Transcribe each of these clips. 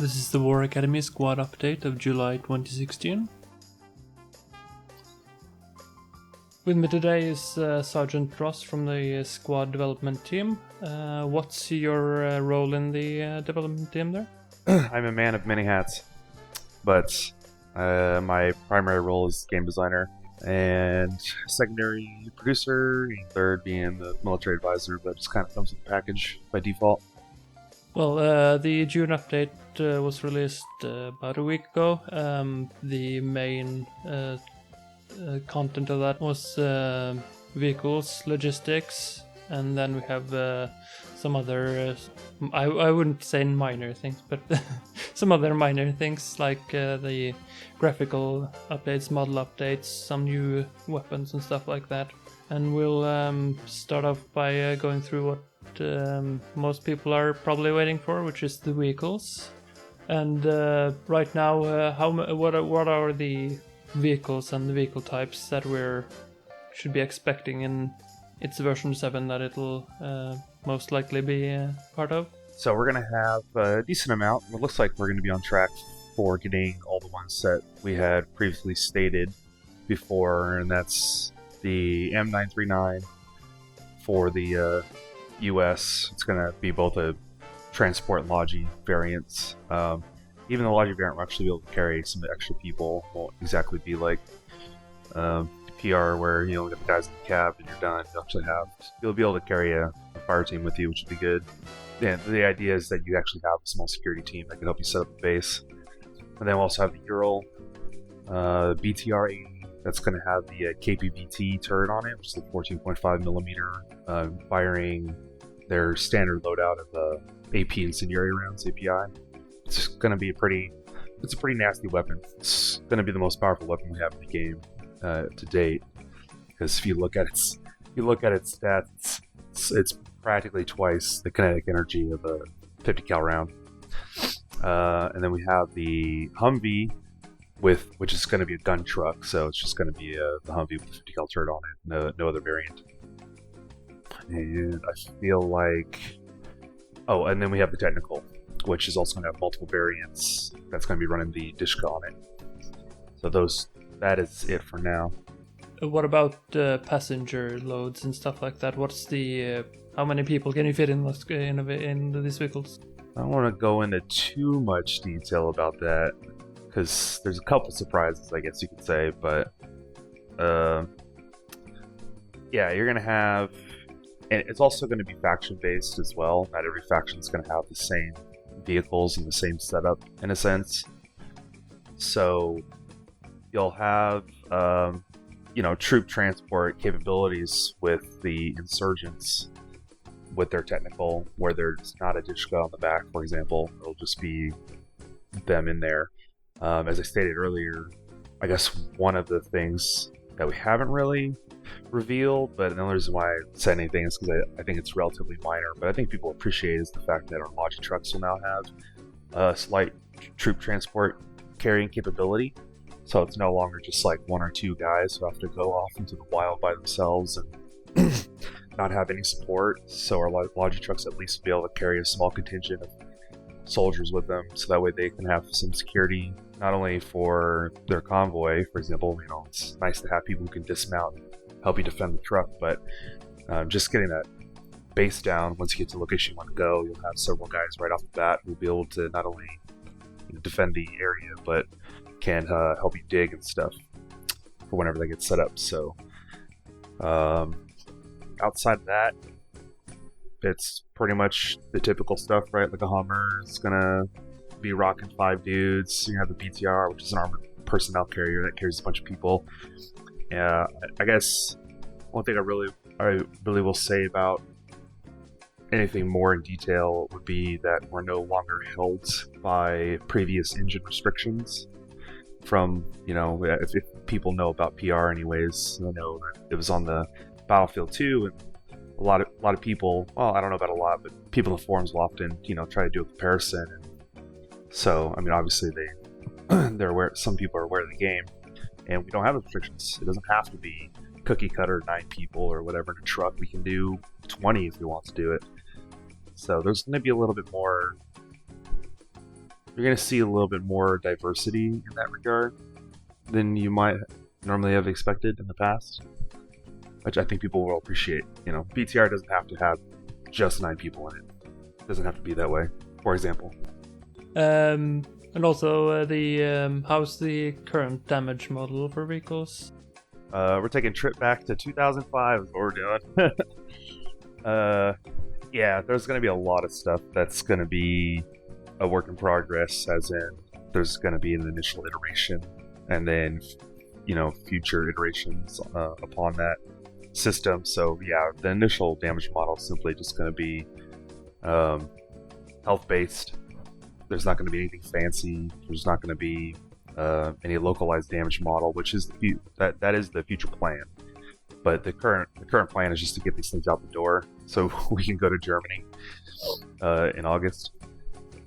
This is the War Academy squad update of July 2016. With me today is Sergeant Ross from the squad development team. What's your role in the development team there? I'm a man of many hats, but my primary role is game designer, and secondary producer, and third being the military advisor, but just kind of comes with the package by default. Well, the June update was released about a week ago. The main content of that was vehicles, logistics, and then we have some other, I wouldn't say minor things, but some other minor things like the graphical updates, model updates, some new weapons and stuff like that. And we'll start off by going through what most people are probably waiting for, which is the vehicles. And right now, what are the vehicles and the vehicle types that we should be expecting in its version 7 that it'll most likely be part of? So we're going to have a decent amount. It looks like we're going to be on track for getting all the ones that we had previously stated before, and that's the M939 for the US. It's going to be both a transport and Logi variants. Even the Logi variant will actually be able to carry some extra people. It won't exactly be like PR where you get the guys in the cab and you're done. You'll be able to carry a fire team with you, which would be good. Yeah, the idea is that you actually have a small security team that can help you set up a base. And then we'll also have the Ural BTR-80. That's going to have the KPVT turret on it, which is the 14.5 millimeter, firing their standard loadout of AP incendiary rounds, API. It's going to be a pretty nasty weapon. It's going to be the most powerful weapon we have in the game to date, because if you look at its stats, it's practically twice the kinetic energy of a 50 cal round. And then we have the Humvee, which is going to be a gun truck, so it's just going to be the Humvee with the 50 cal turret on it, no other variant. And I feel like, and then we have the Technical, which is also going to have multiple variants. That's going to be running the Dishka on it. So that is it for now. What about passenger loads and stuff like that? What's the how many people can you fit in these vehicles? I don't want to go into too much detail about that, because there's a couple surprises, I guess you could say, but yeah, you're going to have, and it's also going to be faction based as well. Not every faction is going to have the same vehicles and the same setup in a sense. So you'll have troop transport capabilities with the insurgents with their Technical, where there's not a Dishka on the back, for example. It'll just be them in there. As I stated earlier, I guess one of the things that we haven't really revealed, but the only reason why I said anything is because I think it's relatively minor, but I think people appreciate is the fact that our Logi trucks will now have a slight troop transport carrying capability. So it's no longer just like one or two guys who have to go off into the wild by themselves and not have any support. So our Logi trucks at least be able to carry a small contingent of soldiers with them, so that way they can have some security, not only for their convoy, for example. It's nice to have people who can dismount and help you defend the truck, but just getting that base down, once you get to the location you want to go, you'll have several guys right off the bat who will be able to not only defend the area, but can help you dig and stuff for whenever they get set up. So outside of that, it's pretty much the typical stuff, right? Like a Hummer is gonna be rocking 5 dudes. You have the BTR, which is an armored personnel carrier that carries a bunch of people. I guess one thing I really will say about anything more in detail would be that we're no longer held by previous engine restrictions. From if people know about PR anyways, they know that it was on the Battlefield 2, and a lot of people, well, I don't know about a lot, but people in the forums will often try to do a comparison. And so obviously they're aware, some people are aware of the game, and we don't have restrictions. It doesn't have to be cookie cutter 9 people or whatever in a truck. We can do 20 if we want to do it. So there's going to be a little bit more you're going to see a little bit more diversity in that regard than you might normally have expected in the past, which I think people will appreciate. You know, BTR doesn't have to have just 9 people in it. It doesn't have to be that way, for example. And also, how's the current damage model for vehicles? We're taking a trip back to 2005 is what we're doing. Yeah, there's going to be a lot of stuff that's going to be a work in progress, as in there's going to be an initial iteration and then, you know, future iterations upon that system. So yeah, the initial damage model is simply just going to be health based. There's not going to be anything fancy. There's not going to be any localized damage model, which is that is the future plan. But the current plan is just to get these things out the door so we can go to Germany in August,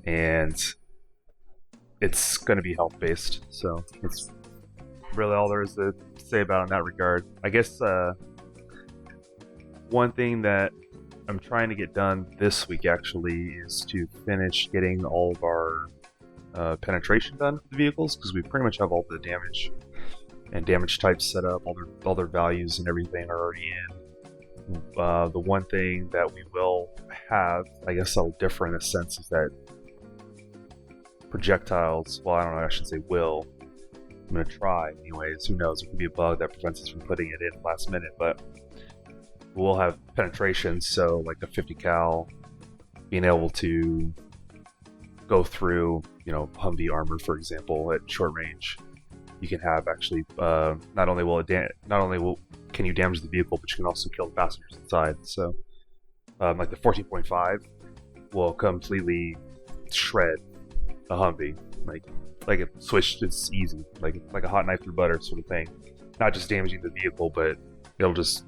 and it's going to be health based. So it's really all there is to say about it in that regard. I guess one thing that I'm trying to get done this week actually is to finish getting all of our penetration done for the vehicles, because we pretty much have all the damage and damage types set up. All their values and everything are already in. The one thing that we will have, I guess that'll differ in a sense, is that projectiles, well, I don't know, I should say will. I'm going to try anyways. Who knows? It could be a bug that prevents us from putting it in last minute, but we'll have penetration, so like a 50 cal being able to go through, you know, Humvee armor, for example, at short range. You can have actually not only can you damage the vehicle, but you can also kill the passengers inside. So like the 14.5 will completely shred a Humvee, like it switched. It's easy, like a hot knife through butter sort of thing. Not just damaging the vehicle, but it'll just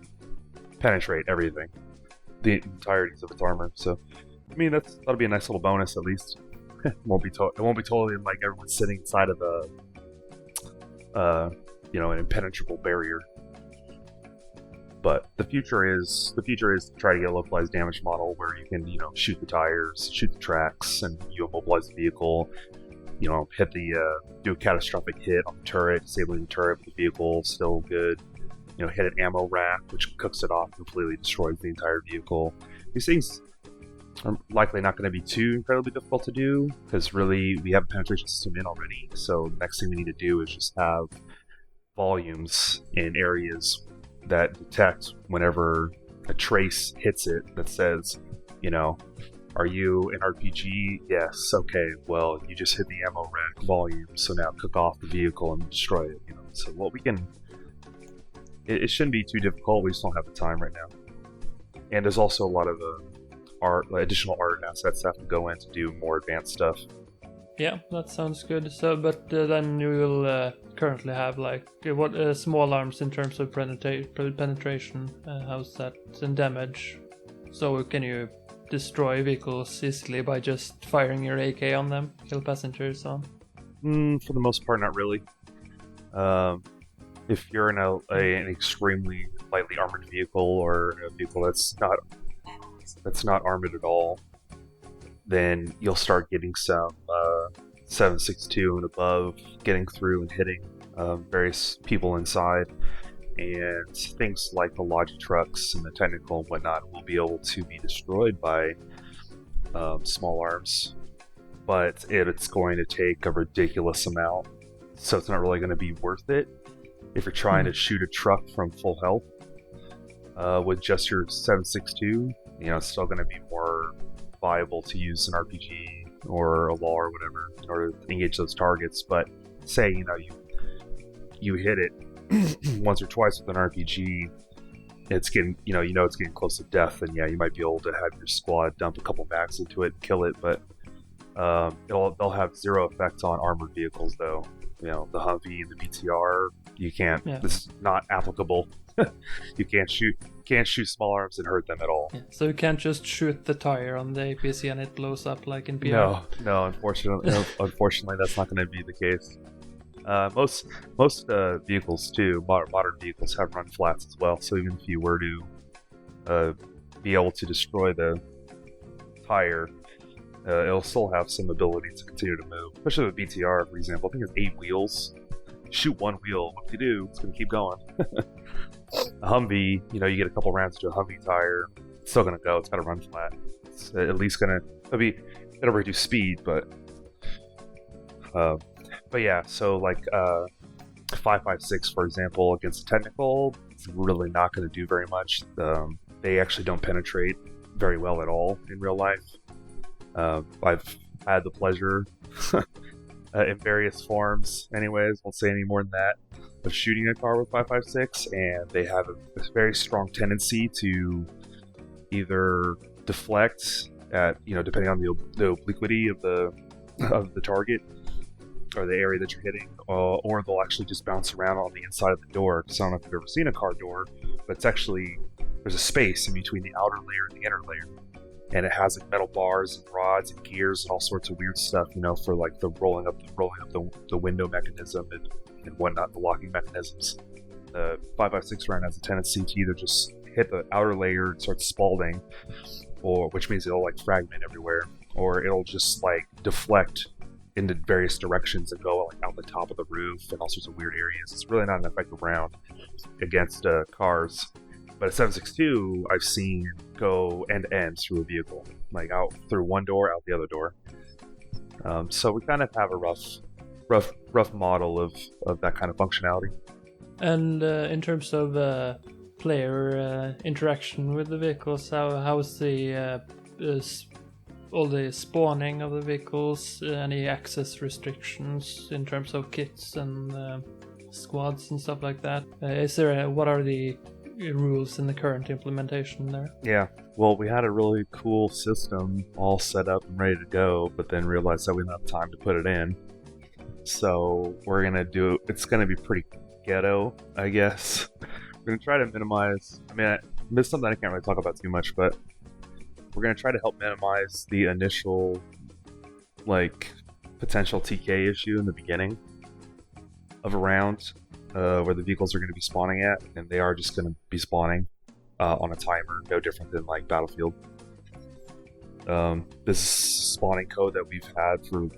penetrate everything, the entirety of its armor. So I mean, that'll be a nice little bonus at least. It won't be totally like everyone's sitting inside of you know, an impenetrable barrier. But the future is to try to get a localized damage model where you can, you know, shoot the tires, shoot the tracks, and you immobilize the vehicle. You know, do a catastrophic hit on the turret, disabling the turret, but the vehicle still good. You know, hit an ammo rack, which cooks it off, completely destroys the entire vehicle. These things are likely not going to be too incredibly difficult to do, because really we have a penetration system in already. So the next thing we need to do is just have volumes in areas that detect whenever a trace hits it that says, you know, are you an RPG? Yes. Okay. Well, you just hit the ammo rack volume, so now cook off the vehicle and destroy it. You know, so what we can. It shouldn't be too difficult. We just don't have the time right now, and there's also a lot of additional art assets that have to go in to do more advanced stuff. Yeah, that sounds good. So, but then you will currently have like what small arms in terms of penetration. How's that in damage? So can you destroy vehicles easily by just firing your AK on them, kill passengers on? For the most part, not really. If you're in an extremely lightly armored vehicle, or a vehicle that's not armored at all, then you'll start getting some 7.62 and above getting through and hitting various people inside, and things like the Logi trucks and the Technical and whatnot will be able to be destroyed by small arms, but it's going to take a ridiculous amount, so it's not really going to be worth it if you're trying to shoot a truck from full health with just your 7.62. You know, it's still going to be more viable to use an RPG or a law or whatever in order to engage those targets. But say, you know, you hit it once or twice with an RPG, it's getting, it's getting close to death, and yeah, you might be able to have your squad dump a couple mags into it and kill it, but they'll have zero effect on armored vehicles, though. You know, the Humvee and the BTR, you can't. Yeah. This is not applicable. You can't shoot small arms and hurt them at all. Yeah. So you can't just shoot the tire on the APC and it blows up like in PR. No, unfortunately, that's not going to be the case. Most vehicles too, modern vehicles have run flats as well. So even if you were to be able to destroy the tire, it'll still have some ability to continue to move, especially with BTR, for example. I think it's 8 wheels. Shoot one wheel, what do you do? It's going to keep going. A Humvee, you know, you get a couple rounds into a Humvee tire, it's still going to go. It's got to run flat. It's at least going to it'll reduce speed, but yeah. So like 5.56, for example, against a technical, it's really not going to do very much. They actually don't penetrate very well at all in real life. I've had the pleasure in various forms, anyways, won't say any more than that, of shooting a car with 5.56, and they have a very strong tendency to either deflect at, you know, depending on the obliquity of the target or the area that you're hitting, or they'll actually just bounce around on the inside of the door. So I don't know if you've ever seen a car door, but it's actually, there's a space in between the outer layer and the inner layer, and it has like metal bars and rods and gears and all sorts of weird stuff, you know, for like the rolling up the window mechanism and whatnot, the locking mechanisms. The 5.56 round has a tendency to either just hit the outer layer and start spalding, or which means it'll like fragment everywhere, or it'll just like deflect into various directions and go like out the top of the roof and all sorts of weird areas. It's really not an effective round against cars. But a 7.62, I've seen go end to end through a vehicle, like out through one door, out the other door. So we kind of have a rough model of that kind of functionality. And in terms of player interaction with the vehicles, how's the all the spawning of the vehicles? Any access restrictions in terms of kits and squads and stuff like that? What are the rules in the current implementation there? Yeah, well, we had a really cool system all set up and ready to go, but then realized that we didn't have time to put it in. So we're gonna it's gonna be pretty ghetto, I guess. We're gonna try to minimize, this is something I can't really talk about too much, but we're gonna try to help minimize the initial like potential TK issue in the beginning of a round, where the vehicles are going to be spawning at, and they are just going to be spawning on a timer, no different than like Battlefield. This is spawning code that we've had for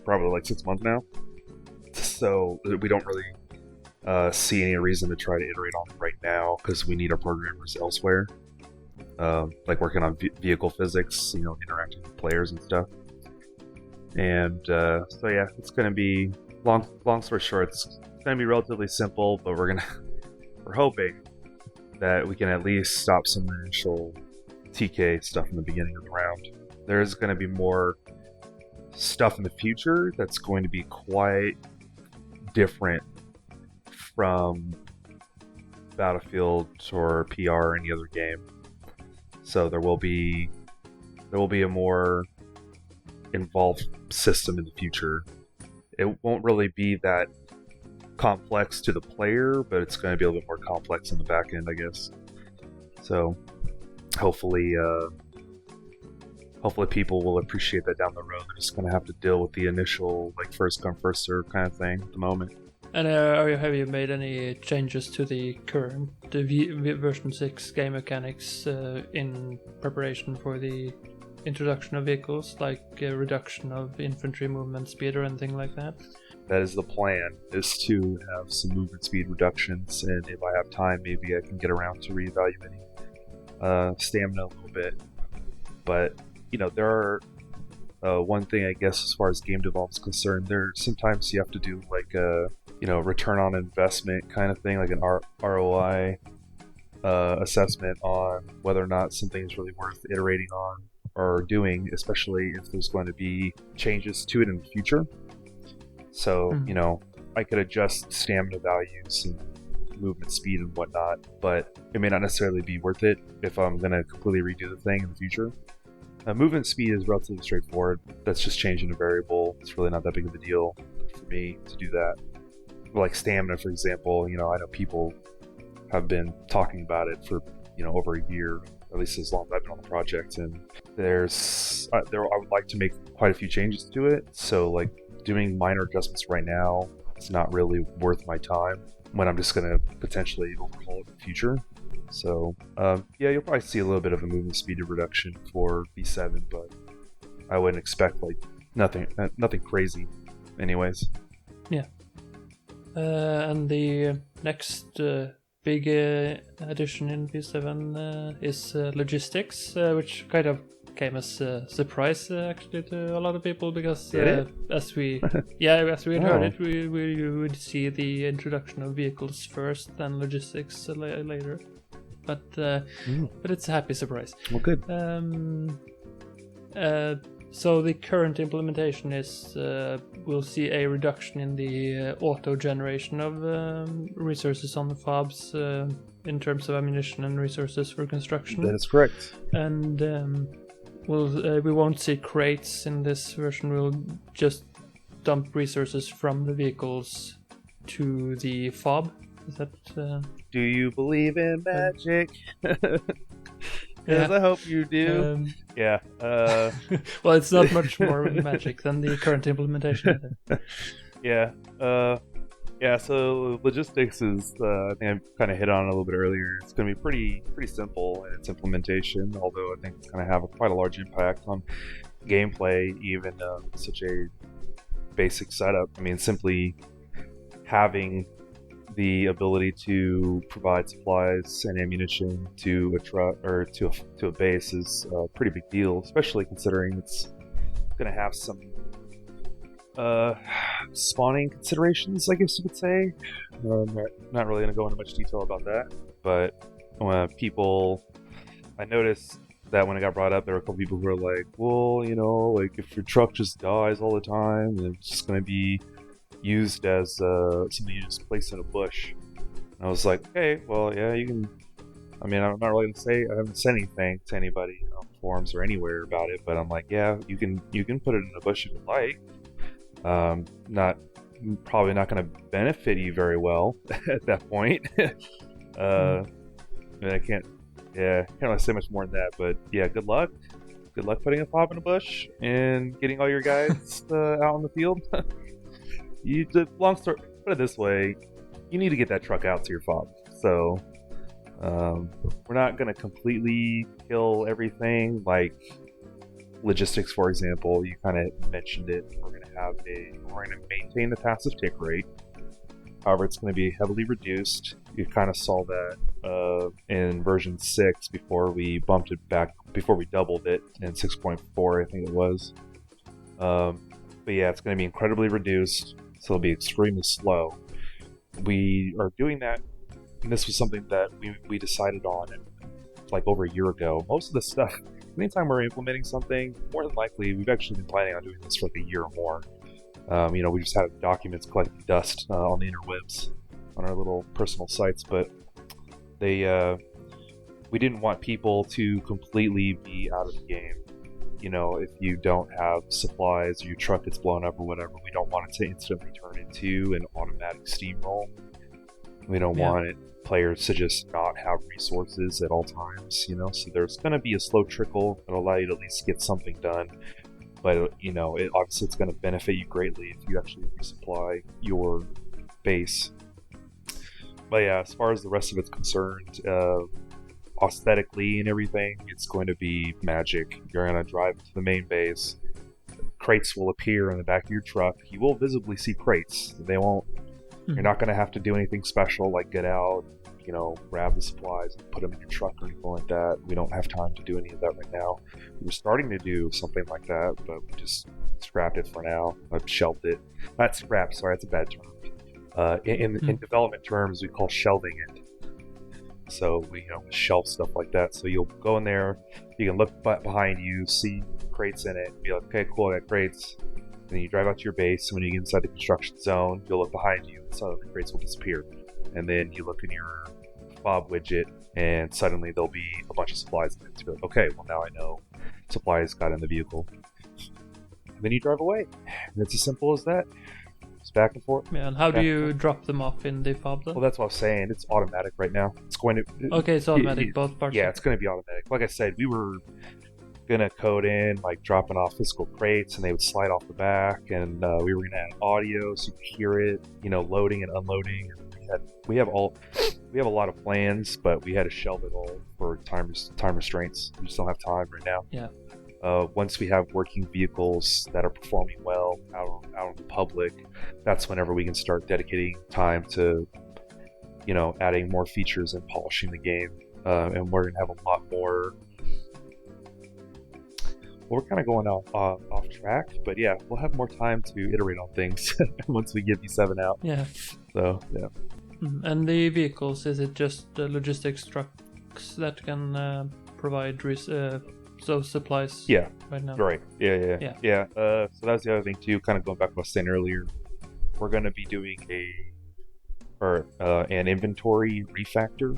probably like 6 months now, so we don't really see any reason to try to iterate on it right now, because we need our programmers elsewhere, like working on vehicle physics, you know, interacting with players and stuff. And so yeah, it's going to be long story short, it's going to be relatively simple, but we're hoping that we can at least stop some initial TK stuff in the beginning of the round. There's going to be more stuff in the future that's going to be quite different from Battlefield or PR or any other game. So there will be a more involved system in the future. It won't really be that complex to the player, but it's going to be a little bit more complex in the back end, I guess. So hopefully people will appreciate that down the road. They're just going to have to deal with the initial like first come first serve kind of thing at the moment. And have you made any changes to the current version 6 game mechanics in preparation for the introduction of vehicles, like a reduction of infantry movement speed or anything like that? That is the plan, is to have some movement speed reductions, and if I have time, maybe I can get around to reevaluating stamina a little bit. But, you know, there are one thing, I guess, as far as game development is concerned, sometimes you have to do like a, you know, return on investment kind of thing, like an ROI assessment on whether or not something is really worth iterating on or doing, especially if there's going to be changes to it in the future. So, you know, I could adjust stamina values and movement speed and whatnot, but it may not necessarily be worth it if I'm going to completely redo the thing in the future. Movement speed is relatively straightforward. That's just changing a variable. It's really not that big of a deal for me to do that. Like stamina, for example, you know, I know people have been talking about it for, you know, over a year, at least as long as I've been on the project, and I would like to make quite a few changes to it. So like doing minor adjustments right now, it's not really worth my time when I'm just going to potentially overhaul it in the future. So yeah, you'll probably see a little bit of a movement speed reduction for V7, but I wouldn't expect like nothing crazy, anyways. Yeah. And the next big addition in V7 is logistics, which kind of came as a surprise actually to a lot of people, because as we had heard it, we would see the introduction of vehicles first, then logistics later. But it's a happy surprise. Well, good. So the current implementation is we'll see a reduction in the auto generation of resources on the fobs in terms of ammunition and resources for construction. That is correct. And we won't see crates in this version. We'll just dump resources from the vehicles to the fob. Is that? Do you believe in magic? Yes, I hope you do. Yeah. Well, it's not much more magic than the current implementation. Yeah. Yeah. So logistics is, I think I kind of hit on it a little bit earlier. It's going to be pretty simple in its implementation, although I think it's going to have quite a large impact on gameplay, even such a basic setup. I mean, simply having the ability to provide supplies and ammunition to a truck or to a base is a pretty big deal, especially considering it's going to have some spawning considerations, I guess you could say. Not really going to go into much detail about that, but I noticed that when it got brought up, there were a couple people who were like, well, like if your truck just dies all the time, then it's just going to be used as something you just place in a bush. And I was like, okay, well, yeah, you can. I mean, I'm not really gonna say, I haven't said anything to anybody on forums or anywhere about it, but I'm like, yeah, you can put it in a bush if you like. Probably not going to benefit you very well at that point. I mean, I can't really say much more than that, but yeah, good luck putting a fob in a bush and getting all your guys out in the field. Long story, put it this way, you need to get that truck out to your fob. So we're not going to completely kill everything, like logistics, for example. You kind of mentioned it. We're going to maintain the passive tick rate. However, it's going to be heavily reduced. You kind of saw that in version 6 before we doubled it in 6.4, I think it was. But yeah, it's going to be incredibly reduced. So it'll be extremely slow. We are doing that, and this was something that we decided on like over a year ago. Most of the stuff, anytime we're implementing something, more than likely we've actually been planning on doing this for like a year or more. We just had documents collecting dust on the interwebs on our little personal sites, but we didn't want people to completely be out of the game. If you don't have supplies or your truck gets blown up or whatever, we don't want it to instantly turn into an automatic steamroll. We don't want players to just not have resources at all times, so there's going to be a slow trickle that'll allow you to at least get something done. But, obviously it's going to benefit you greatly if you actually resupply your base. But yeah, as far as the rest of it's concerned, aesthetically and everything, it's going to be magic. You're going to drive to the main base. Crates will appear in the back of your truck. You will visibly see crates. They won't. You're not going to have to do anything special like get out, grab the supplies and put them in your truck or anything like that. We don't have time to do any of that right now. We were starting to do something like that, but we just scrapped it for now. I've shelved it. Not scrapped, sorry, that's a bad term. In development terms, we call shelving it. So we shelf stuff like that. So you'll go in there, you can look behind you, see crates in it, and be like, okay, cool, I got crates. And then you drive out to your base, and when you get inside the construction zone, you'll look behind you, and some of the crates will disappear. And then you look in your fob widget, and suddenly there'll be a bunch of supplies in it. So you're like, okay, well now I know supplies got in the vehicle. And then you drive away. And it's as simple as that. It's back and forth. Yeah, and how do you drop them off in the fob then? Well, that's what I was saying. It's automatic right now. It's going to... Okay, it's automatic, both parts? Yeah, it's going to be automatic. Like I said, we were going to code in, like, dropping off physical crates, and they would slide off the back, and we were going to add audio so you could hear it, loading and unloading. We have a lot of plans, but we had to shelve it all for time restraints. We just don't have time right now. Yeah. Once we have working vehicles that are performing well out in the public, that's whenever we can start dedicating time to, adding more features and polishing the game. And we're gonna have a lot more. Well, we're kind of going off track, but yeah, we'll have more time to iterate on things once we get V7 out. Yeah. So yeah. And the vehicles, is it just logistics trucks that can provide those supplies? Yeah. Right now. Right. Yeah. So that's the other thing too. Kind of going back to what I was saying earlier, we're going to be doing an inventory refactor.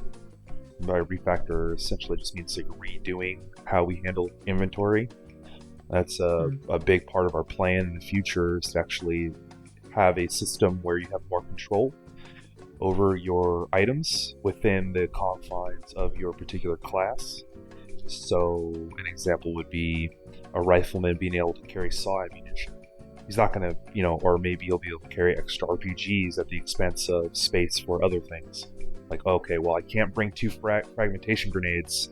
By refactor, essentially just means like redoing how we handle inventory. That's a big part of our plan in the future, is to actually have a system where you have more control over your items within the confines of your particular class. So an example would be a rifleman being able to carry saw ammunition. He's not going to, or maybe he'll be able to carry extra RPGs at the expense of space for other things. Like, okay, well, I can't bring 2 fragmentation grenades,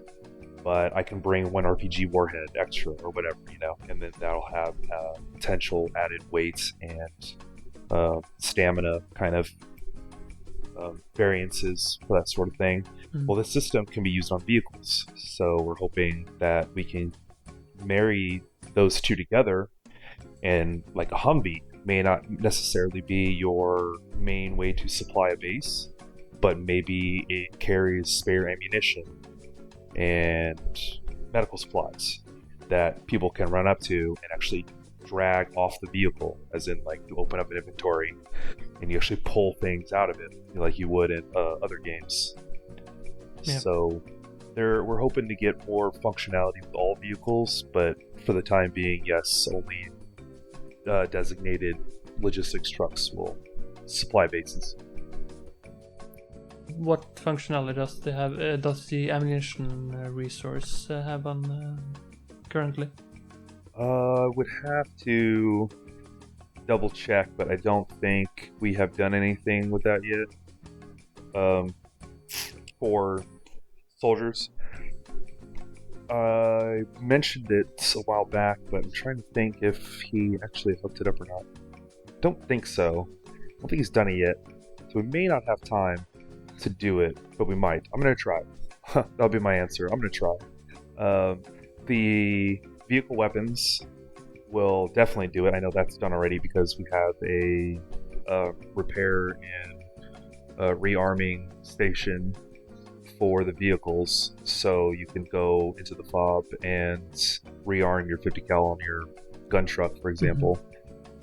but I can bring 1 RPG warhead extra or whatever, and then that'll have potential added weight and stamina kind of variances for that sort of thing. Well, this system can be used on vehicles, so we're hoping that we can marry those two together, and like a Humvee may not necessarily be your main way to supply a base, but maybe it carries spare ammunition and medical supplies that people can run up to and actually drag off the vehicle, as in like you open up an inventory and you actually pull things out of it like you would in other games. Yeah. So we're hoping to get more functionality with all vehicles, but for the time being, yes, only designated logistics trucks will supply bases. What functionality does they have? Does the ammunition resource have on currently? Would have to double check, but I don't think we have done anything with that yet. For soldiers, I mentioned it a while back, but I'm trying to think if he actually hooked it up or not. Don't think so. I don't think he's done it yet, so we may not have time to do it, but we might. I'm gonna try. That'll be my answer. I'm gonna try. The vehicle weapons will definitely do it. I know that's done already because we have a repair and rearming station for the vehicles, so you can go into the fob and rearm your 50 cal on your gun truck, for example.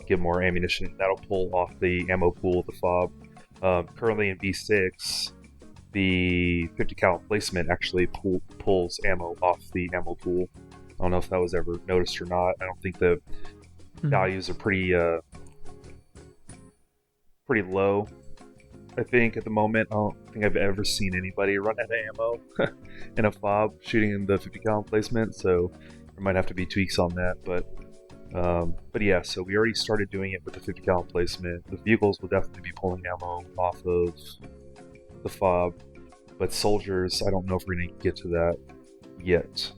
Get more ammunition. That'll pull off the ammo pool of the fob. Currently in V6, the 50 cal placement actually pulls ammo off the ammo pool. I don't know if that was ever noticed or not. I don't think the values are pretty low. I think at the moment, I don't think I've ever seen anybody run out of ammo in a fob shooting in the 50 cal placement, so there might have to be tweaks on that. But yeah, so we already started doing it with the 50 cal placement. The vehicles will definitely be pulling ammo off of the fob, but soldiers, I don't know if we're going to get to that yet.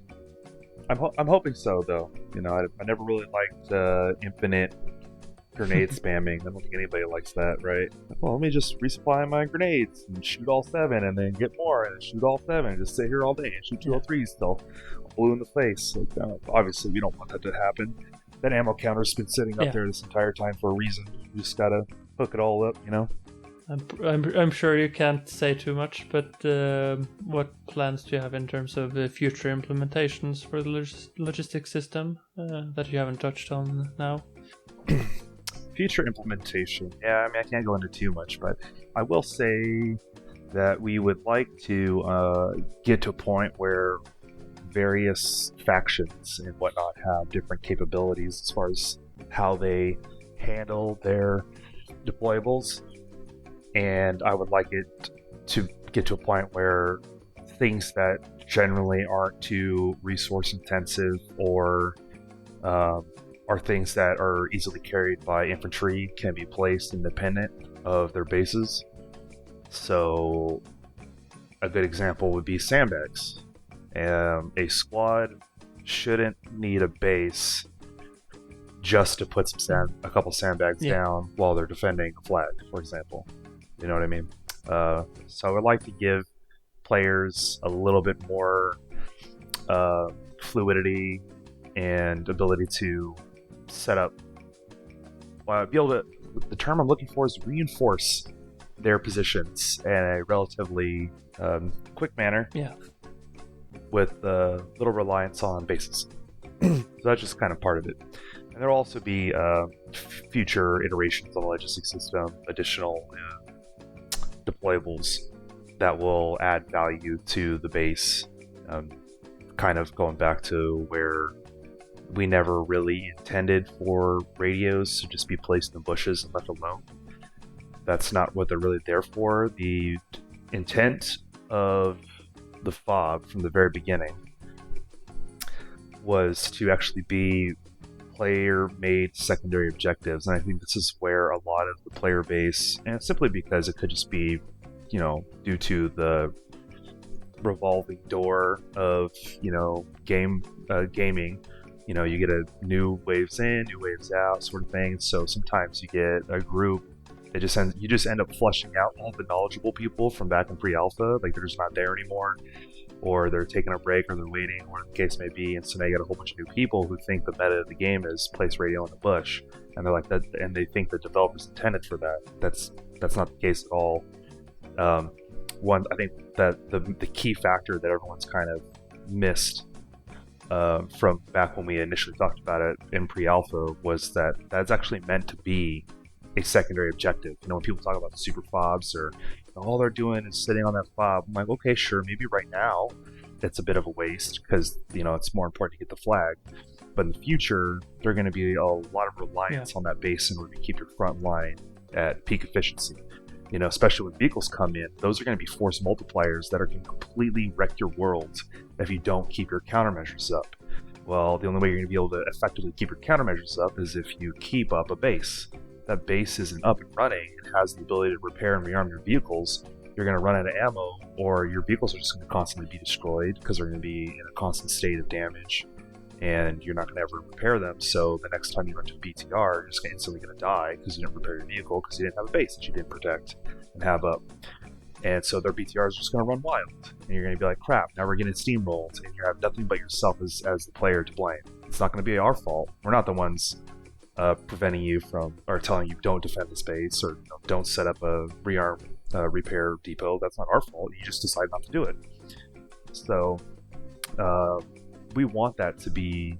I'm hoping so, though. I never really liked infinite grenade spamming. I don't think anybody likes that, right? Well, let me just resupply my grenades and shoot all 7 and then get more and shoot all 7 and just sit here all day and shoot 203s till blue in the face. Obviously, we don't want that to happen. That ammo counter's been sitting up there this entire time for a reason. You just gotta hook it all up, I'm sure you can't say too much, but what plans do you have in terms of future implementations for the logistics system that you haven't touched on now? Future implementation. Yeah, I can't go into too much, but I will say that we would like to get to a point where various factions and whatnot have different capabilities as far as how they handle their deployables. And I would like it to get to a point where things that generally aren't too resource intensive or are things that are easily carried by infantry can be placed independent of their bases. So a good example would be sandbags. A squad shouldn't need a base just to put a couple sandbags down while they're defending a flag, for example. You know what I mean? So I would like to give players a little bit more fluidity and ability to set up, be able to, the term I'm looking for is reinforce their positions in a relatively quick manner. Yeah. With little reliance on bases. So that's just kind of part of it. And there will also be future iterations of the logistic system, additional deployables that will add value to the base. Kind of going back to where we never really intended for radios to just be placed in bushes and left alone. That's not what they're really there for. The intent of the FOB from the very beginning was to actually be player-made secondary objectives, and I think this is where a lot of the player base, and simply because it could just be, due to the revolving door of, gaming, you get a new waves in, new waves out sort of thing. So sometimes you get a group that you just end up flushing out all the knowledgeable people from back in pre-alpha, like they're just not there anymore, or they're taking a break, or they're waiting, or whatever the case may be, and so now you got a whole bunch of new people who think the meta of the game is place radio in the bush, and they're like that, and they think the developers intended for that. That's not the case at all. I think that the key factor that everyone's kind of missed from back when we initially talked about it in pre-alpha was that that's actually meant to be a secondary objective. When people talk about super fobs, or all they're doing is sitting on that fob, I'm like, okay, sure, maybe right now it's a bit of a waste because it's more important to get the flag, but in the future there are going to be a lot of reliance on that base in order to keep your front line at peak efficiency. Especially when vehicles come in, those are going to be force multipliers that are going to completely wreck your world if you don't keep your countermeasures up. Well, the only way you're going to be able to effectively keep your countermeasures up is if you keep up a base. That base isn't up and running and has the ability to repair and rearm your vehicles, you're going to run out of ammo, or your vehicles are just going to constantly be destroyed because they're going to be in a constant state of damage, and you're not going to ever repair them. So the next time you run to BTR, you're just instantly going to die because you didn't repair your vehicle because you didn't have a base that you didn't protect and have up. And so their BTR is just going to run wild, and you're going to be like, crap, now we're getting steamrolled, and you have nothing but yourself as the player to blame. It's not going to be our fault. We're not the ones preventing you from, or telling you don't defend the space, or don't set up a rearm repair depot. That's not our fault. You just decide not to do it. So we want that to be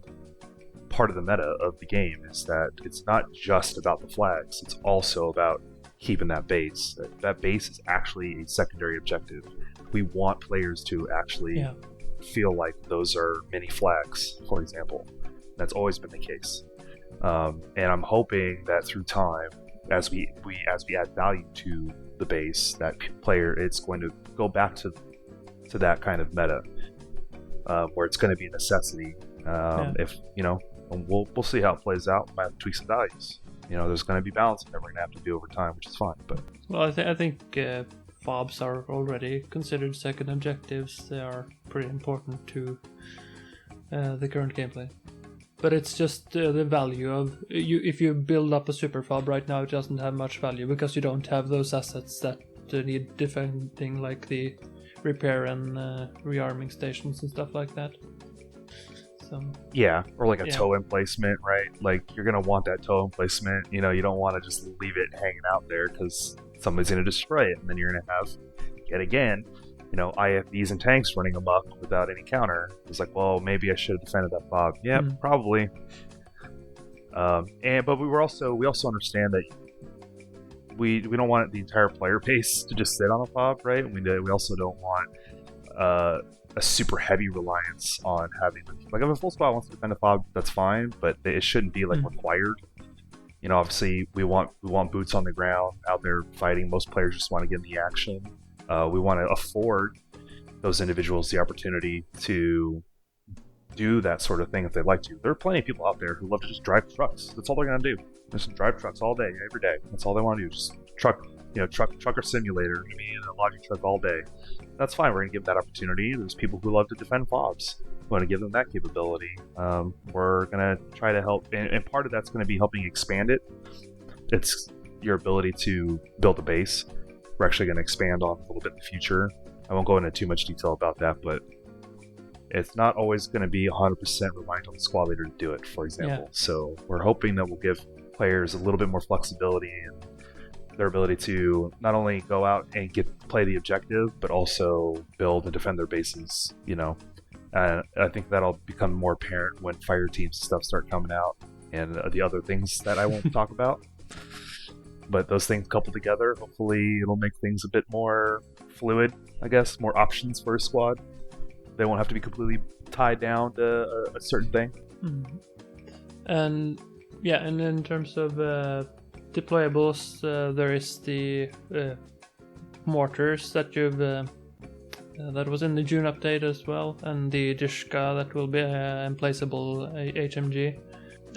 part of the meta of the game, is that it's not just about the flags, it's also about keeping that base. That base is actually a secondary objective. We want players to actually feel like those are mini flags, for example. That's always been the case. And I'm hoping that through time, as we add value to the base, that it's going to go back to that kind of meta, where it's going to be a necessity. If we'll see how it plays out. We might have to tweak some values. There's going to be balancing that we're going to have to do over time, which is fine. But I think FOBs are already considered second objectives. They are pretty important to the current gameplay. But it's just the value of you. If you build up a super fob right now, it doesn't have much value because you don't have those assets that need defending, like the repair and rearming stations and stuff like that. So or like a tow emplacement, right? Like you're gonna want that tow emplacement. You don't want to just leave it hanging out there because somebody's gonna destroy it, and then you're gonna have yet again, IFVs and tanks running amok without any counter. It's like, well, maybe I should have defended that fob. Yeah, probably. But we also understand that we don't want the entire player base to just sit on a fob, right? We also don't want a super heavy reliance on having, like, if a full squad wants to defend a fob, that's fine, but it shouldn't be like required. Obviously we want boots on the ground out there fighting. Most players just want to get in the action. We want to afford those individuals the opportunity to do that sort of thing if they'd like to. There are plenty of people out there who love to just drive trucks. That's all they're going to do. Just drive trucks all day, every day. That's all they want to do. Just trucker simulator, going to be in a logging truck all day. That's fine. We're going to give that opportunity. There's people who love to defend fobs. We want to give them that capability. We're going to try to help, and part of that's going to be helping expand it. It's your ability to build a base. We're actually going to expand on a little bit in the future. I won't go into too much detail about that, but it's not always going to be 100% reliant on the squad leader to do it, for example. So we're hoping that we'll give players a little bit more flexibility and their ability to not only go out and play the objective, but also build and defend their bases. I think that'll become more apparent when fire teams and stuff start coming out, and the other things that I won't talk about. But those things coupled together, hopefully it'll make things a bit more fluid, I guess, more options for a squad. They won't have to be completely tied down to a certain thing. Mm-hmm. And in terms of deployables, there is the mortars that you've that was in the June update as well, and the Dishka that will be emplaceable HMG.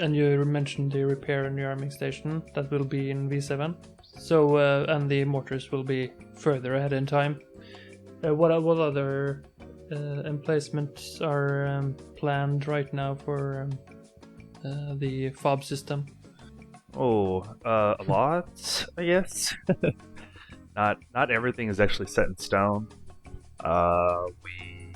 And you mentioned the repair and rearming station that will be in V7. So and the mortars will be further ahead in time. What other emplacements are planned right now for the fob system? A lot, I guess. Not everything is actually set in stone. We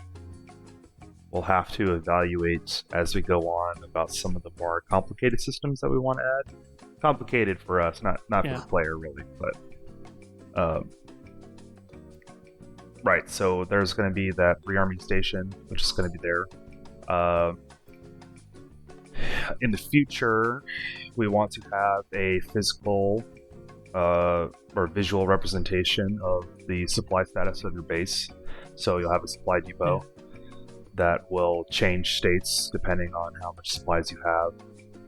will have to evaluate as we go on about some of the more complicated systems that we want to add. Complicated for us, not for the player really, but right. So there's going to be that rearming station, which is going to be there. In the future, we want to have a physical or visual representation of the supply status of your base. So you'll have a supply depot that will change states depending on how much supplies you have,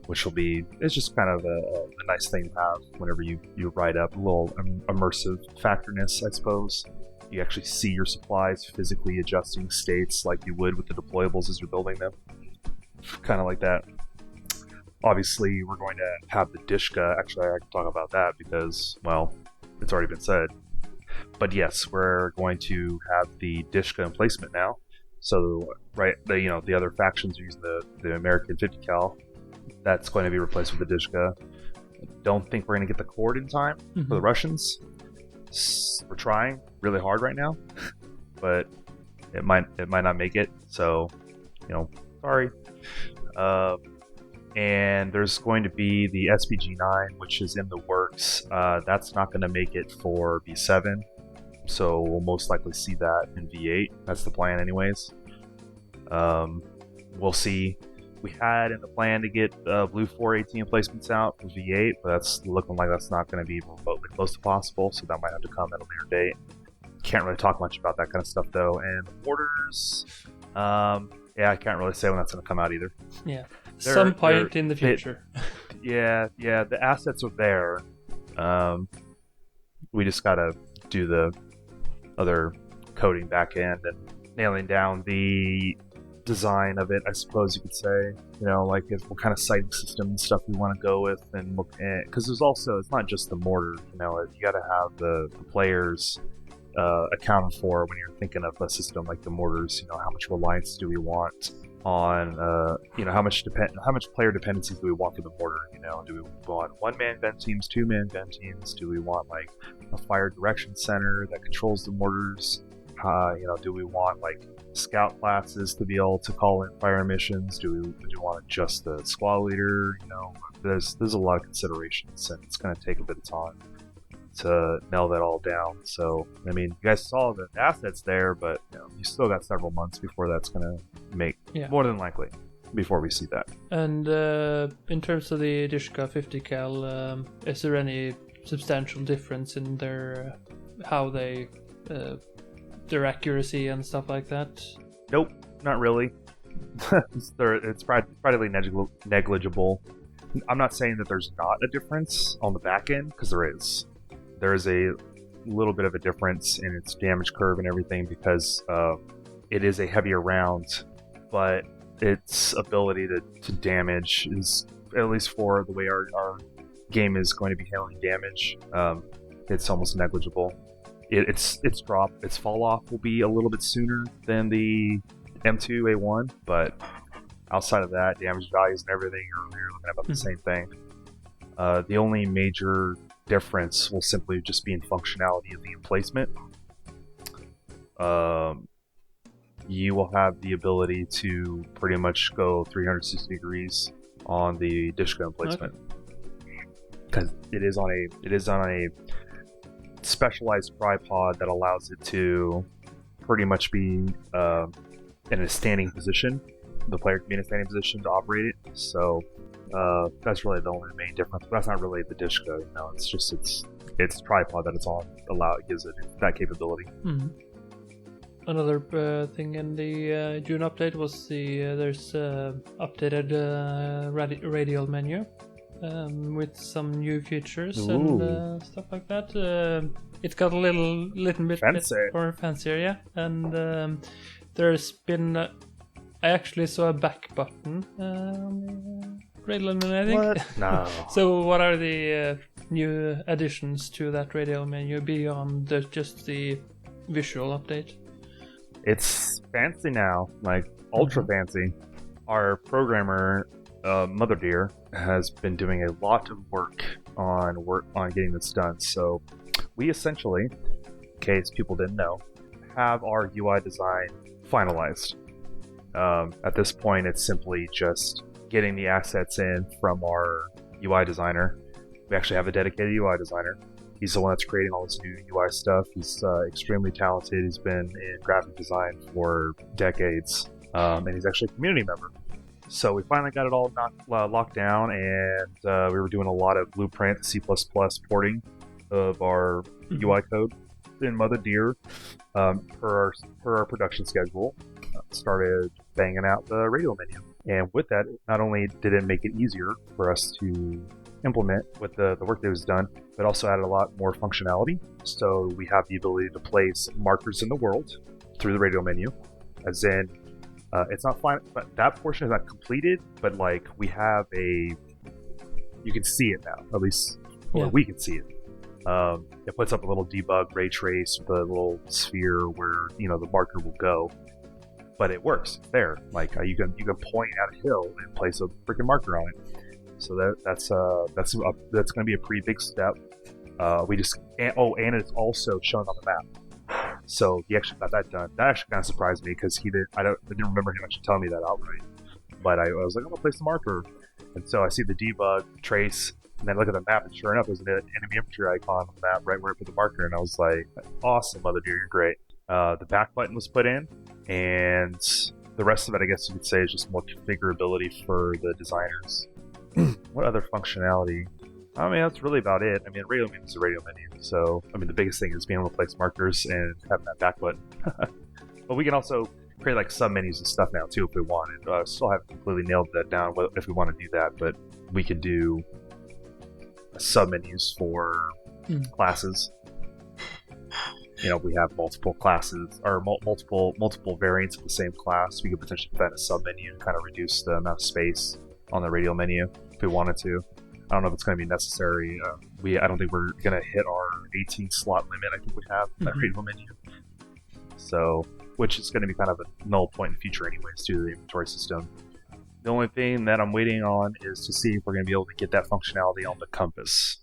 which will be, it's just kind of a nice thing to have whenever you write up, a little immersive factorness, I suppose. You actually see your supplies physically adjusting states like you would with the deployables as you're building them. Kind of like that. Obviously, we're going to have the Dishka. Actually, I can talk about that because, well, it's already been said. But yes, we're going to have the Dishka emplacement now. So, right, the other factions are using the American 50 cal. That's going to be replaced with the Dishka. Don't think we're going to get the Cord in time for the Russians. We're trying really hard right now, but it might not make it. So, sorry. And there's going to be the SPG-9, which is in the works. That's not going to make it for V7, so we'll most likely see that in V8. That's the plan anyways. We'll see. We had in the plan to get Blue 418 emplacements out for V8, but that's looking like that's not going to be remotely close to possible, so that might have to come at a later date. Can't really talk much about that kind of stuff, though. And the orders, I can't really say when that's going to come out either. Yeah. Some point in the future. The assets are there. We just gotta do the other coding back end and nailing down the design of it, I suppose you could say. Like what kind of sighting system and stuff we want to go with, and because there's also, it's not just the mortar. You gotta have the players accounted for when you're thinking of a system like the mortars. How much reliance do we want on how much player dependencies do we want for the mortar? Do we want one-man gun teams, two-man gun teams? Do we want like a fire direction center that controls the mortars? Do we want like scout classes to be able to call in fire missions? Do we want just the squad leader? There's a lot of considerations, and it's going to take a bit of time to nail that all down. So, you guys saw the assets there, but you still got several months before that's going to make, more than likely, before we see that. And in terms of the Dishka 50 cal, is there any substantial difference in their how they their accuracy and stuff like that? Nope, not really. It's practically negligible. I'm not saying that there's not a difference on the back end, because there is. There is a little bit of a difference in its damage curve and everything, because it is a heavier round, but its ability to damage is, at least for the way our game is going to be handling damage, It's almost negligible. Its fall off will be a little bit sooner than the M2A1, but outside of that, damage values and everything, you're looking at about the same thing. The only major difference will simply just be in functionality of the emplacement. You will have the ability to pretty much go 360 degrees on the Dishka emplacement, because it is on a specialized tripod that allows it to pretty much be in a standing position. The player can be in a standing position to operate it. So that's really the only main difference. But that's not really the Dishka. It's just its tripod that it's on it gives it that capability. Mm-hmm. Another thing in the June update was there's updated radial menu with some new features and stuff like that. It got a little bit more fancier, yeah. And there's been I actually saw a back button on the radial menu, I think. What? No. So what are the new additions to that radial menu beyond just the visual update? It's fancy now, like ultra fancy. Our programmer, Mother Deer, has been doing a lot of work on getting this done. So we essentially, in case people didn't know, have our UI design finalized. At this point, it's simply just getting the assets in from our UI designer. We actually have a dedicated UI designer. He's the one that's creating all this new UI stuff. He's extremely talented. He's been in graphic design for decades, and he's actually a community member. So we finally got it all locked down, and we were doing a lot of Blueprint C++ porting of our UI code. Then Mother Deer, per our production schedule, started banging out the radial menu. And with that, not only did it make it easier for us to implement with the work that was done, but also added a lot more functionality. So we have the ability to place markers in the world through the radial menu, as in it's not fine, but that portion is not completed, but like we have you can see it now, at least we can see it. It puts up a little debug ray trace with a little sphere where the marker will go, but it works. It's there. Like you can point at a hill and place a freaking marker on it. So that's going to be a pretty big step. And it's also shown on the map. So he actually got that done. That actually kind of surprised me because I didn't remember him actually telling me that outright. But I was like, I'm gonna place the marker, and so I see the debug trace, and then I look at the map, and sure enough, there's an enemy infantry icon on the map right where I put the marker, and I was like, awesome, Mother Deer, you're great. The back button was put in, and the rest of it, I guess you could say, is just more configurability for the designers. What other functionality? I mean, that's really about it. I mean, radial menu is a radial menu, so I mean, the biggest thing is being able to place markers and having that back button. But we can also create like sub menus and stuff now too if we wanted. Still haven't completely nailed that down if we want to do that, but we could do sub menus for classes. We have multiple classes or multiple variants of the same class. We could potentially put that in a sub menu and kind of reduce the amount of space on the radial menu if we wanted to. I don't know if it's going to be necessary. I don't think we're going to hit our 18 slot limit. I think we have that radial menu. So, which is going to be kind of a null point in the future anyways due to the inventory system. The only thing that I'm waiting on is to see if we're going to be able to get that functionality on the compass.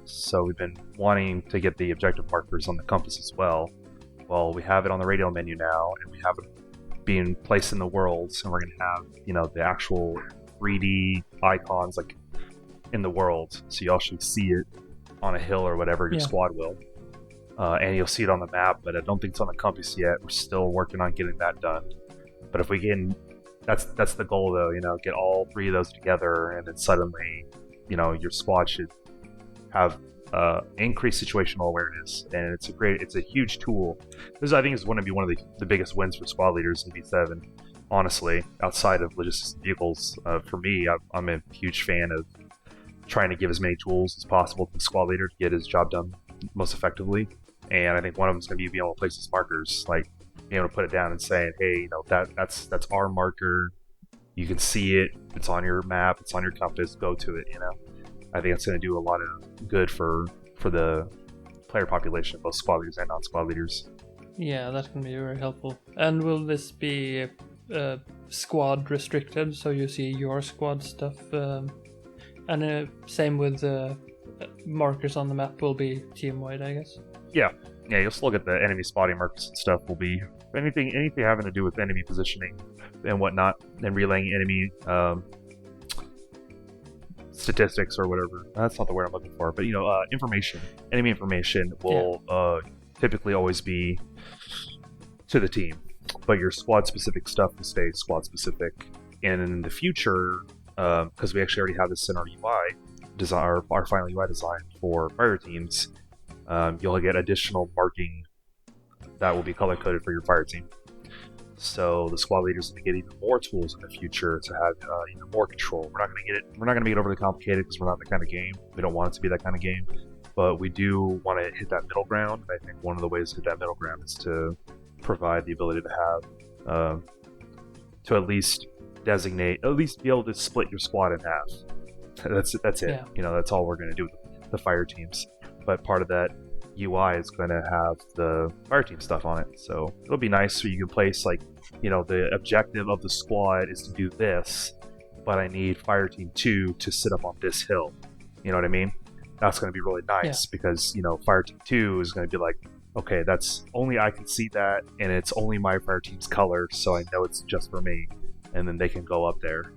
So we've been wanting to get the objective markers on the compass as well. Well, we have it on the radial menu now, and we have it being placed in the worlds, and we're going to have, the actual 3D icons like in the world, so you actually see it on a hill or whatever your squad will. And you'll see it on the map, but I don't think it's on the compass yet. We're still working on getting that done. But if we can, that's the goal though, get all three of those together, and then suddenly, your squad should have increased situational awareness, and it's a huge tool. This I think is going to be one of the biggest wins for squad leaders in V7. Honestly, outside of logistics and vehicles, for me, I'm a huge fan of trying to give as many tools as possible to the squad leader to get his job done most effectively. And I think one of them is going to be being able to place his markers, like being able to put it down and saying, hey, that's our marker. You can see it. It's on your map. It's on your compass. Go to it. I think it's going to do a lot of good for the player population, both squad leaders and non-squad leaders. Yeah, that can be very helpful. And will this be squad restricted, so you see your squad stuff? And same with markers on the map will be team-wide, I guess. Yeah, you'll still get the enemy spotting markers and stuff. Will be anything having to do with enemy positioning and whatnot, and relaying enemy statistics or whatever. That's not the word I'm looking for, but information. Enemy information will typically always be to the team, but your squad-specific stuff will stay squad-specific. And in the future, because we actually already have this in our UI design, our final UI design for fire teams, you'll get additional marking that will be color-coded for your fire team. So the squad leaders are going to get even more tools in the future to have even more control. We're not going to make it overly complicated because we're not that kind of game. We don't want it to be that kind of game, but we do want to hit that middle ground. I think one of the ways to hit that middle ground is to provide the ability to have to at least designate, at least be able to split your squad in half. That's it. Yeah. That's all we're going to do with the fire teams. But part of that UI is going to have the fire team stuff on it, so it'll be nice so you can place the objective of the squad is to do this, but I need fire team 2 to sit up on this hill. You know what I mean? That's going to be really nice because fire team 2 is going to be like, okay, that's only I can see that, and it's only my fire team's color, so I know it's just for me, and then they can go up there,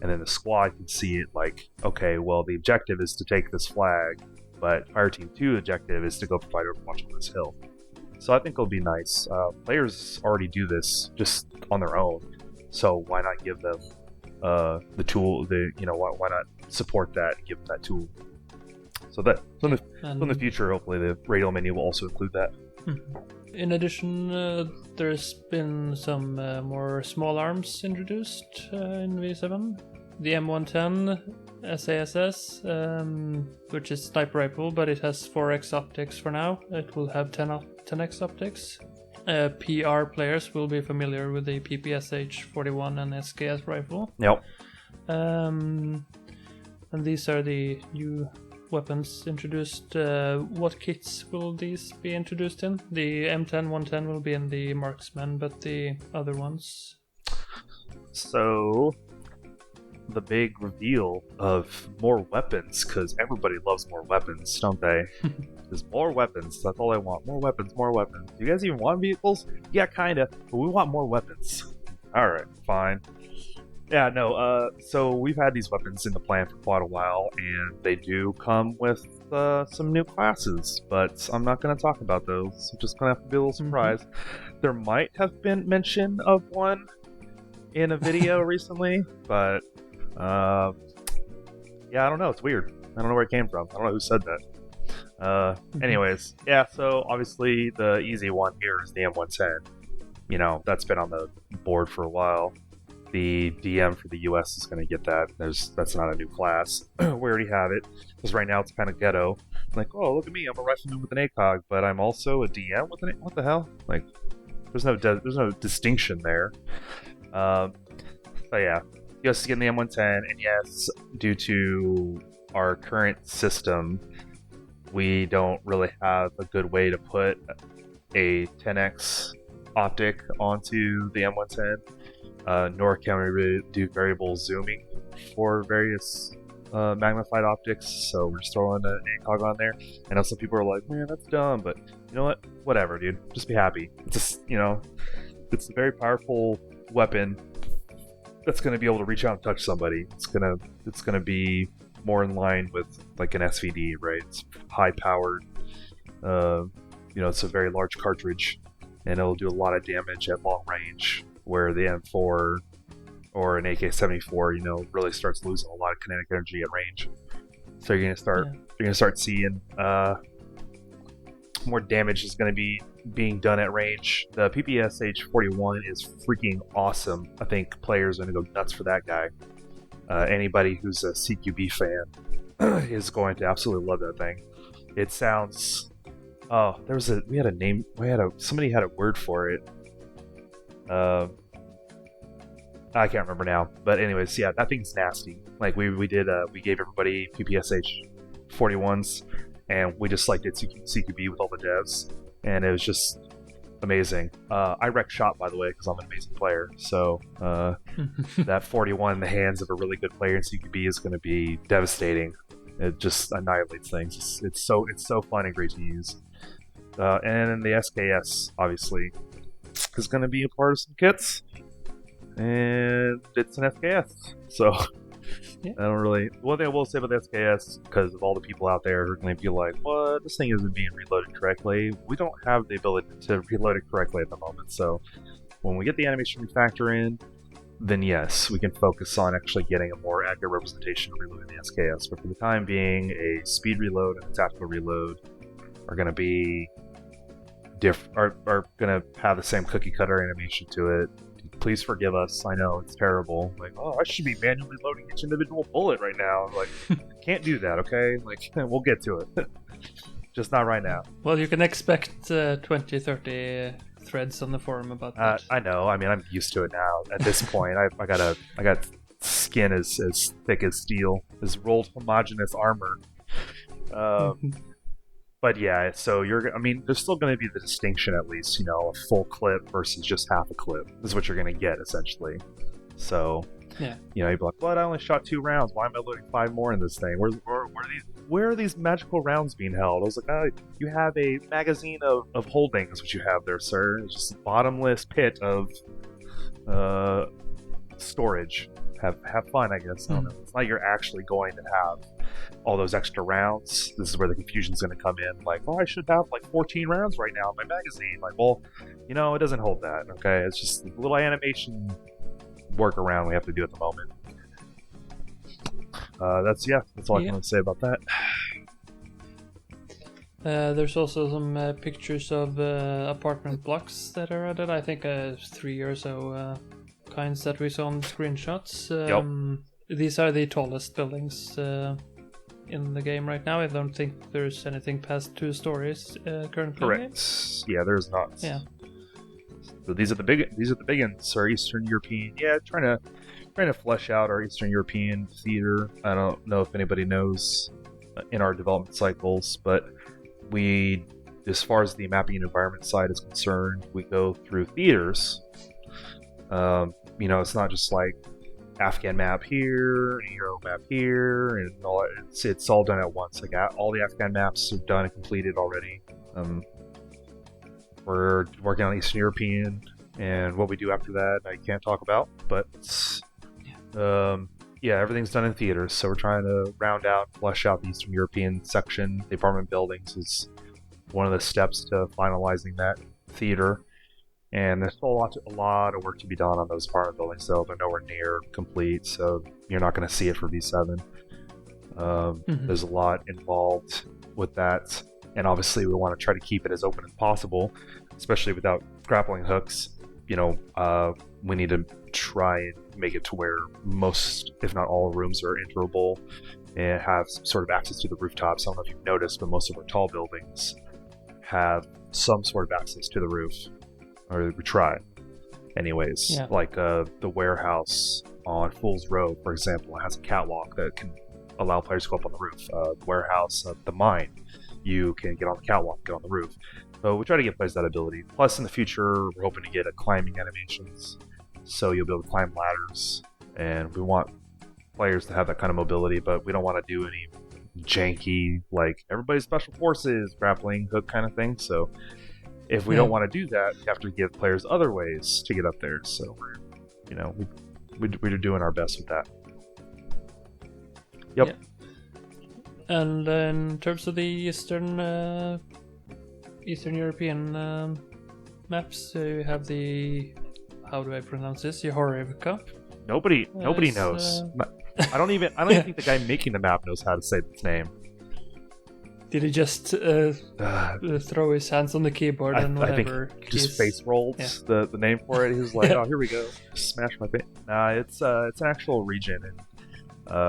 and then the squad can see it like, okay, well, the objective is to take this flag, but Fire Team 2 objective is to go provide overwatch on this hill. So I think it'll be nice. Players already do this just on their own, so why not give them the tool? Why not support that and give them that tool? So in the future, hopefully the radial menu will also include that. In addition, there's been some more small arms introduced in V7. The M110 SASS, which is sniper rifle, but it has 4x optics for now. It will have 10x optics. PR players will be familiar with the PPSH-41 and SKS rifle. Yep. And these are the new weapons introduced. What kits will these be introduced in? The M10, 110 will be in the marksman, but the other ones? So the big reveal of more weapons, because everybody loves more weapons, don't they? There's more weapons. That's all I want. More weapons, more weapons. Do you guys even want vehicles? Yeah, kinda, but we want more weapons. Alright, fine. Yeah, no, so we've had these weapons in the plan for quite a while, and they do come with some new classes, but I'm not going to talk about those. I'm just going to have to be a little surprised. There might have been mention of one in a video recently, but yeah, I don't know. It's weird. I don't know where it came from. I don't know who said that. Anyways, yeah, so obviously the easy one here is the M110. That's been on the board for a while. The DM for the US is going to get that. That's not a new class. We already have it, because right now it's kind of ghetto. Like, oh, look at me, I'm a rifleman with an ACOG, but I'm also a DM with an what the hell? Like, there's no distinction there. But yeah, US is getting the M110, and yes, due to our current system, we don't really have a good way to put a 10x optic onto the M110. Nor can we really do variable zooming for various magnified optics, so we're just throwing an ACOG on there. I know some people are like, man, that's dumb, but you know what? Whatever, dude. Just be happy. It's just, it's a very powerful weapon that's going to be able to reach out and touch somebody. It's gonna be more in line with like an SVD, right? It's high powered. It's a very large cartridge, and it'll do a lot of damage at long range, where the M4 or an AK-74, really starts losing a lot of kinetic energy at range. So you're gonna start seeing more damage is gonna be being done at range. The PPSH-41 is freaking awesome. I think players are gonna go nuts for that guy. Anybody who's a CQB fan is going to absolutely love that thing. It sounds. Oh, somebody had a word for it. I can't remember now, but anyways, yeah, that thing's nasty. Like we gave everybody PPSH 41s, and we just did CQB with all the devs, and it was just amazing. I wrecked shop, by the way, because I'm an amazing player. So that 41 in the hands of a really good player in CQB is going to be devastating. It just annihilates things. It's so fun and great to use. And the SKS obviously is going to be a part of some kits, and it's an SKS. So Yeah. I don't really. One thing I will say about the SKS, because of all the people out there who are going to be like, "What? This thing isn't being reloaded correctly." We don't have the ability to reload it correctly at the moment. So when we get the animation refactor in, then yes, we can focus on actually getting a more accurate representation of reloading the SKS. But for the time being, a speed reload and a tactical reload are going to be are going to have the same cookie cutter animation to it. Please forgive us. I know it's terrible. Like, oh, I should be manually loading each individual bullet right now. Like, can't do that, okay? Like, we'll get to it. Just not right now. Well, you can expect 20, 30 threads on the forum about that. I know. I mean, I'm used to it now. At this point, I got skin as thick as steel, as rolled homogeneous armor. But yeah, so there's still going to be the distinction, at least, a full clip versus just half a clip is what you're going to get, essentially. So, yeah. You'd be like, but I only shot 2 rounds. Why am I loading 5 more in this thing? Where are these magical rounds being held? I was like, you have a magazine of holdings, which you have there, sir. It's just a bottomless pit of storage. Have fun, I guess. I don't know. It's not like you're actually going to have all those extra rounds. This is where the confusion's going to come in. Like, I should have 14 rounds right now in my magazine. Like, well, it doesn't hold that. Okay, it's just a little animation workaround we have to do at the moment. That's all I can say about that. There's also some pictures of apartment blocks that are added. I think 3 or so kinds that we saw on screenshots. These are the tallest buildings in the game right now. I don't think there's anything past 2 stories currently. Correct. Yeah, there's not. Yeah. So these are the big ones. Our Eastern European. Yeah, trying to flesh out our Eastern European theater. I don't know if anybody knows in our development cycles, but we, as far as the mapping and environment side is concerned, we go through theaters. It's not just like Afghan map here, Euro map here, and all. It's all done at once. Like all the Afghan maps are done and completed already. We're working on Eastern European, and what we do after that, I can't talk about. But everything's done in theaters. So we're trying to round out, flesh out the Eastern European section. The apartment buildings is one of the steps to finalizing that theater. And there's still a lot of work to be done on those apartment buildings, though. They're nowhere near complete, so you're not going to see it for V7. There's a lot involved with that, and obviously we want to try to keep it as open as possible, especially without grappling hooks. We need to try and make it to where most, if not all, rooms are enterable and have some sort of access to the rooftops. I don't know if you've noticed, but most of our tall buildings have some sort of access to the roof. Or we try, anyways. Yeah. Like the warehouse on Fool's Road, for example, has a catwalk that can allow players to go up on the roof. The warehouse at the mine, you can get on the catwalk, get on the roof. So we try to give players that ability. Plus, in the future, we're hoping to get climbing animations, so you'll be able to climb ladders. And we want players to have that kind of mobility, but we don't want to do any janky, like everybody's special forces, grappling hook kind of thing. So if we don't want to do that, we have to give players other ways to get up there. So, we're doing our best with that. Yep. Yeah. And in terms of the Eastern European maps, you have the, how do I pronounce this? Yehorivka. Nobody knows. I don't even think the guy making the map knows how to say its name. Did he just throw his hands on the keyboard and whatever? I think just face rolled the name for it. He was like, "Oh, here we go, smash my face." Nah, it's an actual region in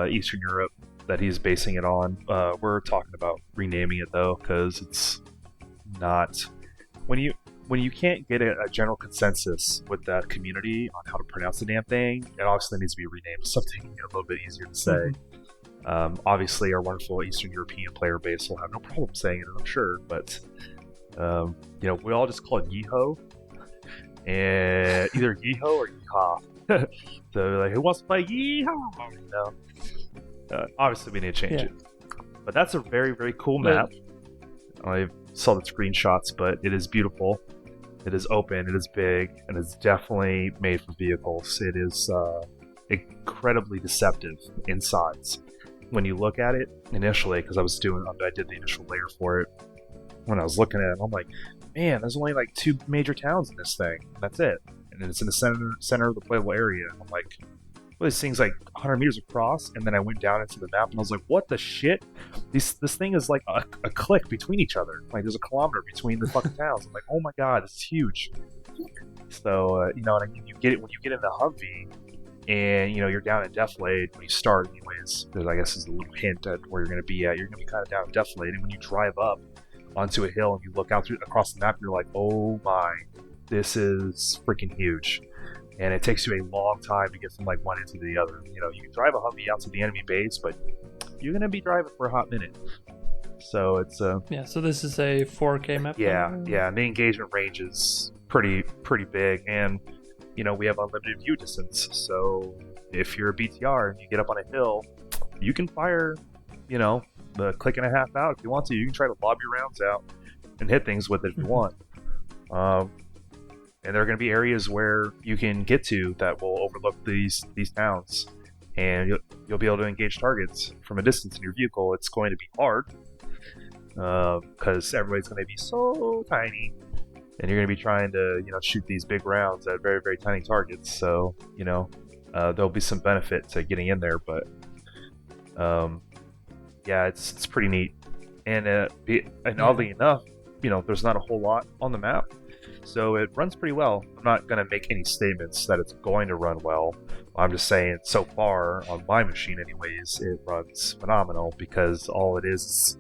Eastern Europe that he's basing it on. We're talking about renaming it though, because it's not when you can't get a general consensus with that community on how to pronounce the damn thing. It obviously needs to be renamed to something a little bit easier to say. Obviously, our wonderful Eastern European player base will have no problem saying it, I'm sure, but we all just call it Yeehaw, and either Yeehaw or Yeehaw. So, like, who wants to play Yeehaw? Obviously, we need to change it. But that's a very, very cool map. I saw the screenshots, but it is beautiful. It is open, it is big, and it's definitely made for vehicles. It is incredibly deceptive in size. When you look at it initially, because I did the initial layer for it. When I was looking at it, I'm like, man, there's only like 2 major towns in this thing. That's it. And it's in the center of the playable area. I'm like, well, this thing's like 100 meters across. And then I went down into the map and I was like, what the shit? This thing is like a click between each other. Like there's a kilometer between the fucking towns. I'm like, oh my god, this is huge. So and when you get in the Humvee, and you're down in Deflate when you start, anyways. There's, I guess, is a little hint at where you're going to be at. You're going to be kind of down in Deflate, and when you drive up onto a hill and you look out across the map, you're like, oh my, this is freaking huge. And it takes you a long time to get from like one end to the other. You can drive a Humvee out to the enemy base, but you're going to be driving for a hot minute. So it's so this is a 4K map. Yeah. And the engagement range is pretty big, and we have unlimited view distance. So if you're a BTR and you get up on a hill, you can fire, the click and a half out if you want to. You can try to lob your rounds out and hit things with it if you want. And there are going to be areas where you can get to that will overlook these towns, and you'll be able to engage targets from a distance in your vehicle. It's going to be hard because everybody's going to be so tiny, and you're going to be trying to shoot these big rounds at very, very tiny targets. So there'll be some benefit to getting in there, but it's pretty neat. And oddly enough, there's not a whole lot on the map. So it runs pretty well. I'm not going to make any statements that it's going to run well. I'm just saying, so far, on my machine anyways, it runs phenomenal because all it is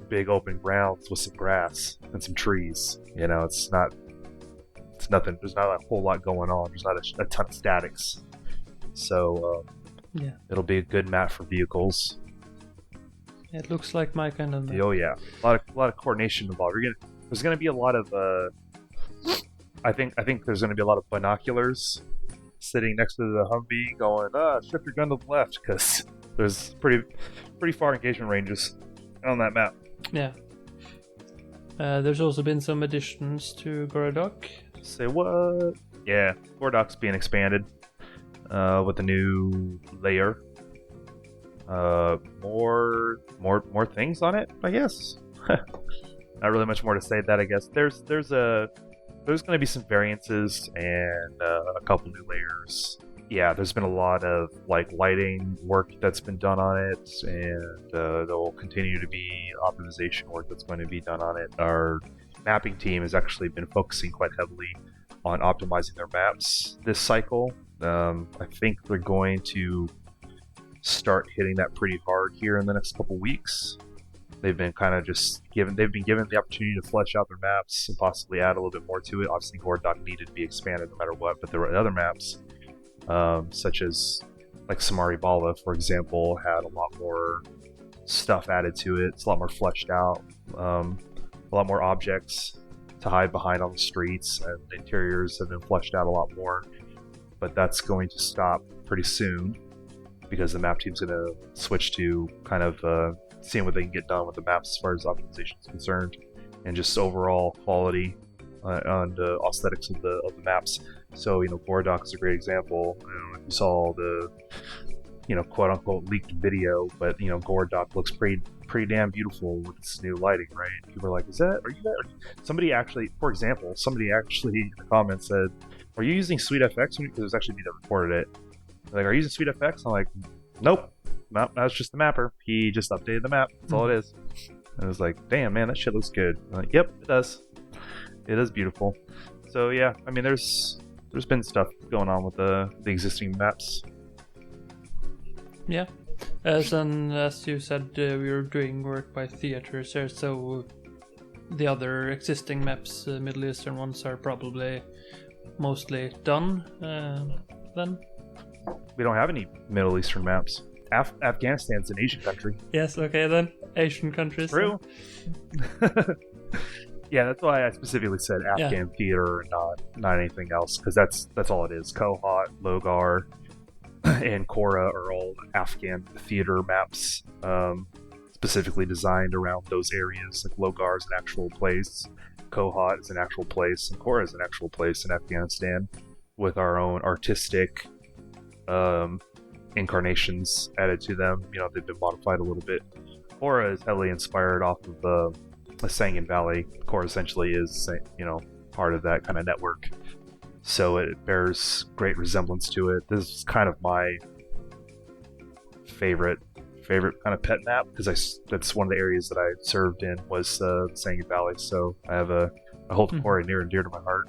big open grounds with some grass and some trees. It's nothing. There's not a whole lot going on. There's not a ton of statics. So it'll be a good map for vehicles. It looks like my kind of map. Oh yeah, a lot of coordination involved. There's going to be a lot of I think there's going to be a lot of binoculars sitting next to the Humvee going, shift your gun to the left, because there's pretty far engagement ranges on that map. Yeah. There's also been some additions to Gorodok. Say what? Yeah, Gorodok's being expanded with a new layer. More things on it, I guess. Not really much more to say that, I guess. There's going to be some variances and a couple new layers. Yeah, there's been a lot of lighting work that's been done on it, and there will continue to be optimization work that's going to be done on it. Our mapping team has actually been focusing quite heavily on optimizing their maps this cycle. I think they're going to start hitting that pretty hard here in the next couple weeks. They've been kind of given the opportunity to flesh out their maps and possibly add a little bit more to it. Obviously, Gorodok needed to be expanded no matter what, but there were other maps, such as Samari Bala, for example, had a lot more stuff added to it. It's a lot more fleshed out, a lot more objects to hide behind on the streets, and the interiors have been fleshed out a lot more. But that's going to stop pretty soon because the map team's going to switch to kind of seeing what they can get done with the maps as far as optimization is concerned, and just overall quality and aesthetics of the maps. So Gorodok is a great example. I don't know if you saw the quote unquote leaked video, but Gorodok looks pretty damn beautiful with this new lighting, right? People are like, are you that? Somebody actually in the comments said, are you using SweetFX? Because it was actually me that reported it. They're like, are you using SweetFX? I'm like, nope. No, that's just the mapper. He just updated the map. That's all it is. And it was like, damn, man, that shit looks good. I'm like, yep, it does. It is beautiful. So yeah, I mean, there's been stuff going on with the existing maps. Yeah, as you said, we were doing work by theaters here, so the other existing maps, Middle Eastern ones, are probably mostly done. Then we don't have any Middle Eastern maps. Afghanistan's an Asian country. Yes, okay then. Asian countries. True. Yeah, that's why I specifically said Afghan theater and not anything else, because that's all it is. Kohat, Logar, and Kora are all Afghan theater maps, specifically designed around those areas. Like Logar is an actual place, Kohat is an actual place, and Kora is an actual place in Afghanistan, with our own artistic incarnations added to them. You know, they've been modified a little bit. Kora is heavily inspired off of the Sangin Valley. Kora essentially is, you know, part of that kind of network, so it bears great resemblance to it. This is kind of my favorite kind of pet map, because that's one of the areas that I served in was Sangin Valley, so I hold Kora near and dear to my heart.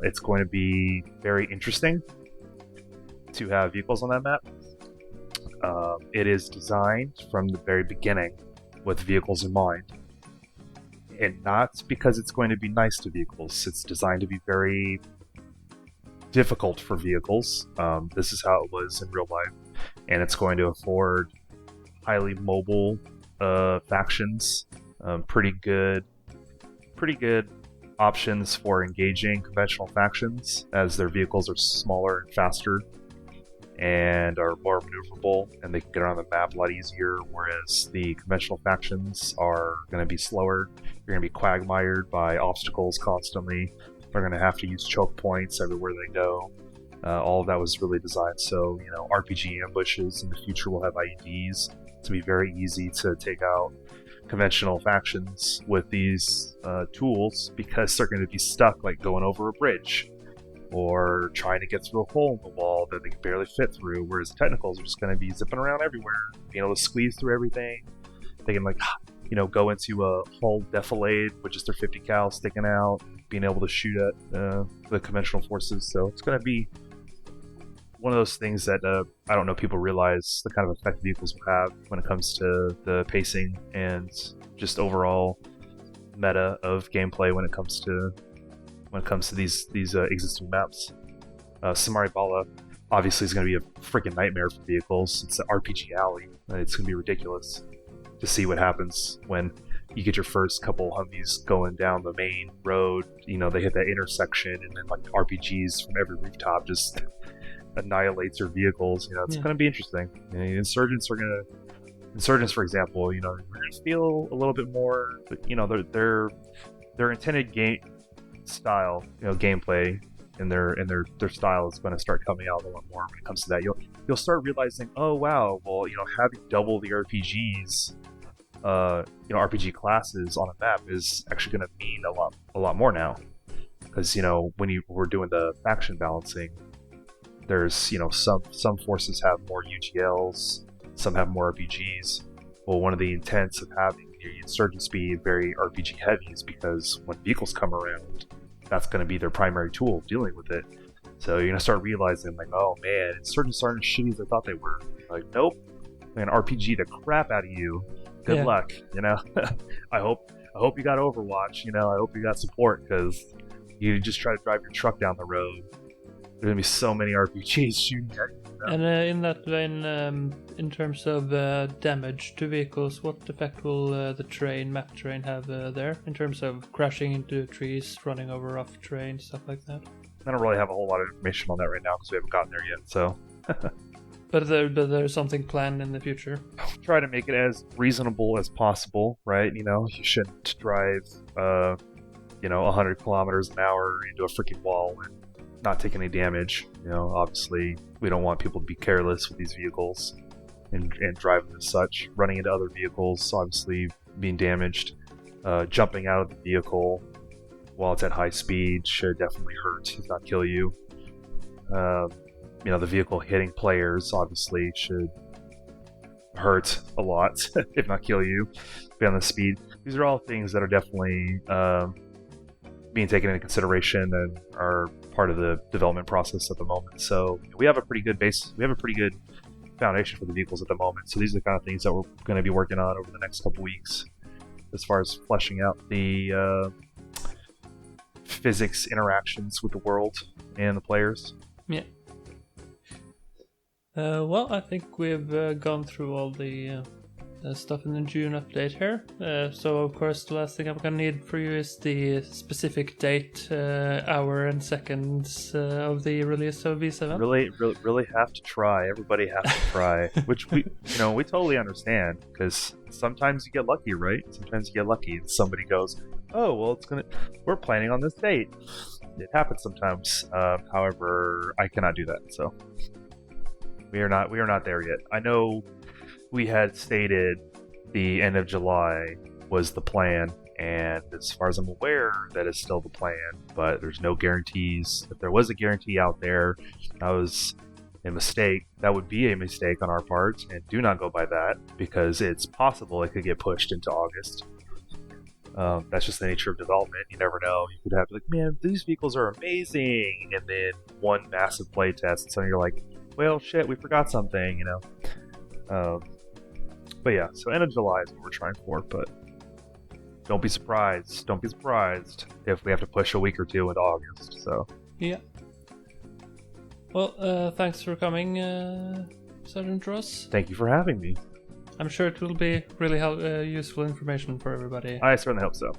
It's going to be very interesting to have vehicles on that map. It is designed from the very beginning with vehicles in mind, and not because it's going to be nice to vehicles. It's designed to be very difficult for vehicles. This is how it was in real life, and it's going to afford highly mobile factions, pretty good options for engaging conventional factions, as their vehicles are smaller and faster and are more maneuverable, and they can get around the map a lot easier, whereas the conventional factions are going to be slower. You're going to be quagmired by obstacles constantly. They're going to have to use choke points everywhere they go. All of that was really designed so, you know, RPG ambushes in the future will have IEDs to be very easy to take out conventional factions with these tools, because they're going to be stuck, like going over a bridge or trying to get through a hole in the wall that they can barely fit through, whereas the technicals are just going to be zipping around everywhere, being able to squeeze through everything. They can, like, you know, go into a hull defilade with just their 50 cal sticking out, being able to shoot at the conventional forces. So it's going to be one of those things that I don't know people realize the kind of effect vehicles will have when it comes to the pacing and just overall meta of gameplay when it comes to these existing maps. Samari Bala obviously is going to be a freaking nightmare for vehicles. It's an RPG alley. It's going to be ridiculous to see what happens when you get your first couple Humvees going down the main road. You know, they hit that intersection, and then like RPGs from every rooftop just annihilates your vehicles. You know, it's going to be interesting. You know, Insurgents, for example, you know, we're going to feel a little bit more, but, you know, their intended game style, you know, gameplay, and their style is going to start coming out a lot more when it comes to that. You'll start realizing, oh wow, well, you know, having double the RPGs, you know, RPG classes on a map is actually going to mean a lot more now, because, you know, when we're doing the faction balancing, there's, you know, some forces have more UGLs, some have more RPGs. Well, one of the intents of having the Insurgents be very RPG heavy is because when vehicles come around, that's going to be their primary tool of dealing with it. So you're going to start realizing, like, oh man, Insurgents aren't as shitty as I thought they were. Like, nope, I'm going to RPG the crap out of you. Good luck, you know. I hope you got Overwatch, you know. I hope you got support, because you just try to drive your truck down the road, there's going to be so many RPGs shooting at you. And in that vein, in terms of damage to vehicles, what effect will the map terrain have there, in terms of crashing into trees, running over rough terrain, stuff like that? I don't really have a whole lot of information on that right now because we haven't gotten there yet, so... But there's something planned in the future. Try to make it as reasonable as possible, right? You know, you shouldn't drive, 100 kilometers an hour into a freaking wall and not take any damage. You know, obviously, we don't want people to be careless with these vehicles and drive them as such. Running into other vehicles, obviously being damaged. Jumping out of the vehicle while it's at high speed should definitely hurt, if not kill you. The vehicle hitting players obviously should hurt a lot, if not kill you, depending on the speed. These are all things that are definitely being taken into consideration and are part of the development process at the moment. So we have a pretty good base. We have a pretty good foundation for the vehicles at the moment. So these are the kind of things that we're going to be working on over the next couple weeks, as far as fleshing out the physics interactions with the world and the players. Yeah. Well, I think we've gone through all the stuff in the June update here. So, of course, the last thing I'm gonna need for you is the specific date, hour, and seconds of the release of V7. Really have to try. Everybody has to try, which we totally understand, because sometimes you get lucky, right? Sometimes you get lucky and somebody goes, "Oh, well, we're planning on this date." It happens sometimes. However, I cannot do that, so we are not there yet. I know we had stated the end of July was the plan, and as far as I'm aware, that is still the plan, but there's no guarantees. If there was a guarantee out there, that was a mistake. That would be a mistake on our part, and do not go by that, because it's possible it could get pushed into August. That's just the nature of development. You never know. You could have like, man, these vehicles are amazing, and then one massive playtest, and suddenly you're like, well, shit, we forgot something, But yeah, so end of July is what we're trying for, but don't be surprised. Don't be surprised if we have to push a week or two into August, so. Yeah. Well, thanks for coming, Sergeant Ross. Thank you for having me. I'm sure it will be really useful information for everybody. I certainly hope so.